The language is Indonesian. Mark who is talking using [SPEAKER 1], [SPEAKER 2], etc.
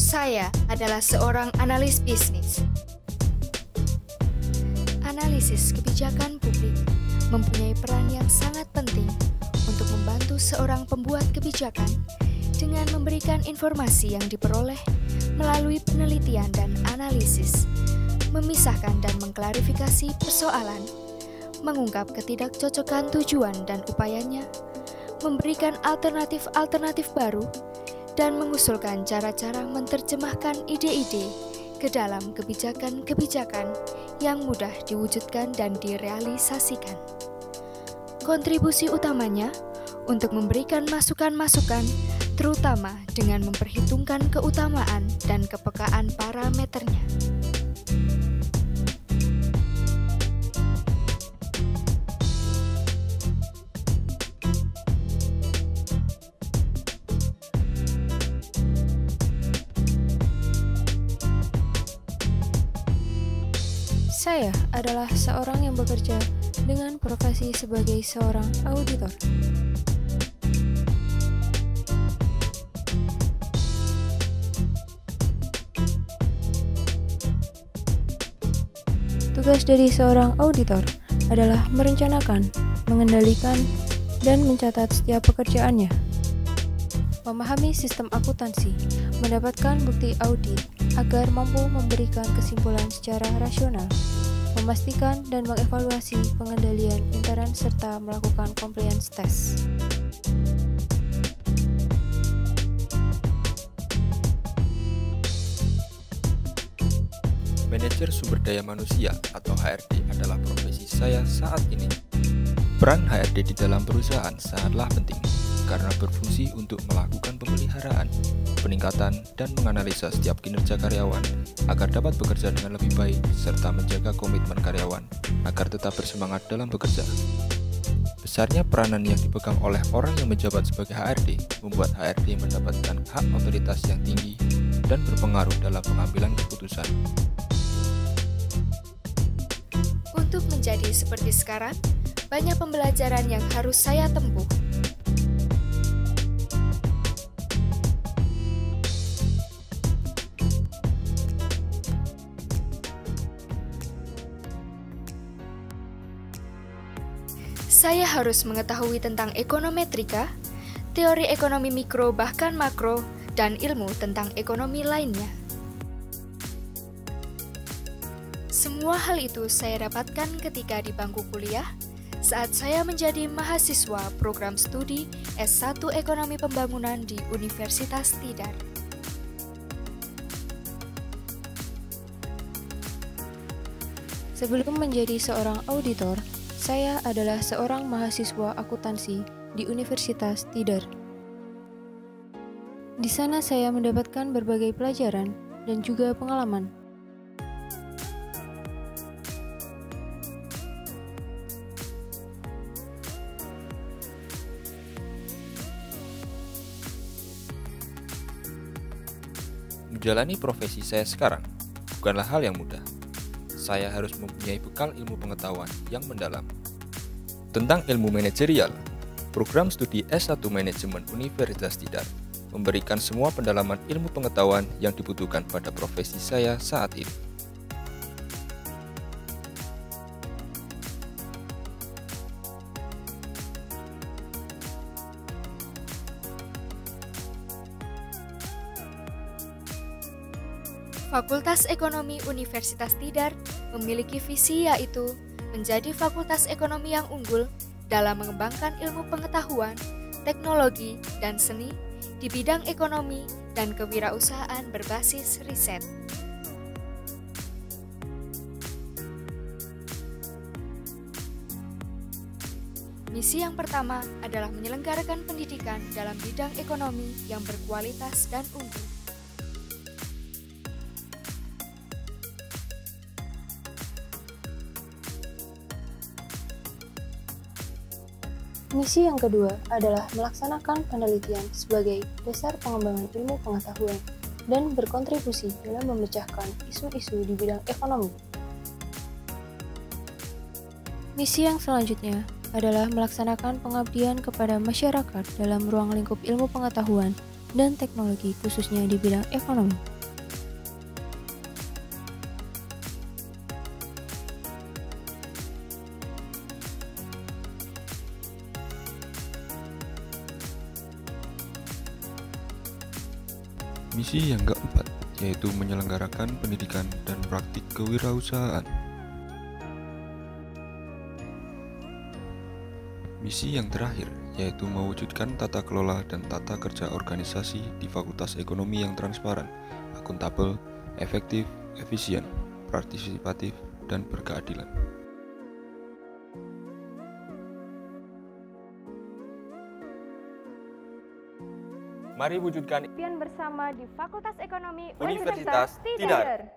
[SPEAKER 1] Saya adalah seorang analis bisnis. Analisis kebijakan publik mempunyai peran yang sangat penting untuk membantu seorang pembuat kebijakan dengan memberikan informasi yang diperoleh melalui penelitian dan analisis, memisahkan dan mengklarifikasi persoalan, mengungkap ketidakcocokan tujuan dan upayanya, memberikan alternatif-alternatif baru, dan mengusulkan cara-cara menerjemahkan ide-ide ke dalam kebijakan-kebijakan yang mudah diwujudkan dan direalisasikan. Kontribusi utamanya untuk memberikan masukan-masukan, terutama dengan memperhitungkan keutamaan dan kepekaan parameternya.
[SPEAKER 2] Saya adalah seorang yang bekerja dengan profesi sebagai seorang auditor. Tugas dari seorang auditor adalah merencanakan, mengendalikan, dan mencatat setiap pekerjaannya. Memahami sistem akuntansi, mendapatkan bukti audit agar mampu memberikan kesimpulan secara rasional, memastikan dan mengevaluasi pengendalian intern serta melakukan compliance test.
[SPEAKER 3] Manajer sumber daya manusia atau HRD adalah profesi saya saat ini. Peran HRD di dalam perusahaan sangatlah penting karena berfungsi untuk melakukan pemeliharaan, peningkatan, dan menganalisa setiap kinerja karyawan agar dapat bekerja dengan lebih baik serta menjaga komitmen karyawan agar tetap bersemangat dalam bekerja. Besarnya peranan yang dipegang oleh orang yang menjabat sebagai HRD membuat HRD mendapatkan hak otoritas yang tinggi dan berpengaruh dalam pengambilan keputusan.
[SPEAKER 1] Untuk menjadi seperti sekarang, banyak pembelajaran yang harus saya tempuh. Saya harus mengetahui tentang ekonometrika, teori ekonomi mikro bahkan makro, dan ilmu tentang ekonomi lainnya. Semua hal itu saya dapatkan ketika di bangku kuliah, saat saya menjadi mahasiswa program studi S1 Ekonomi Pembangunan di Universitas Tidar.
[SPEAKER 2] Sebelum menjadi seorang auditor, saya adalah seorang mahasiswa akuntansi di Universitas Tidar. Di sana saya mendapatkan berbagai pelajaran dan juga pengalaman.
[SPEAKER 3] Menjalani profesi saya sekarang bukanlah hal yang mudah. Saya harus mempunyai bekal ilmu pengetahuan yang mendalam. Tentang ilmu manajerial, program studi S1 Manajemen Universitas Tidar memberikan semua pendalaman ilmu pengetahuan yang dibutuhkan pada profesi saya saat ini.
[SPEAKER 1] Fakultas Ekonomi Universitas Tidar memiliki visi yaitu menjadi fakultas ekonomi yang unggul dalam mengembangkan ilmu pengetahuan, teknologi, dan seni di bidang ekonomi dan kewirausahaan berbasis riset. Misi yang pertama adalah menyelenggarakan pendidikan dalam bidang ekonomi yang berkualitas dan unggul.
[SPEAKER 2] Misi yang kedua adalah melaksanakan penelitian sebagai dasar pengembangan ilmu pengetahuan dan berkontribusi dalam memecahkan isu-isu di bidang ekonomi. Misi yang selanjutnya adalah melaksanakan pengabdian kepada masyarakat dalam ruang lingkup ilmu pengetahuan dan teknologi khususnya di bidang ekonomi.
[SPEAKER 3] Misi yang keempat, yaitu menyelenggarakan pendidikan dan praktik kewirausahaan. Misi yang terakhir, yaitu mewujudkan tata kelola dan tata kerja organisasi di Fakultas Ekonomi yang transparan, akuntabel, efektif, efisien, partisipatif, dan berkeadilan.
[SPEAKER 4] Mari wujudkan
[SPEAKER 1] impian bersama di Fakultas Ekonomi
[SPEAKER 4] Universitas Tidar.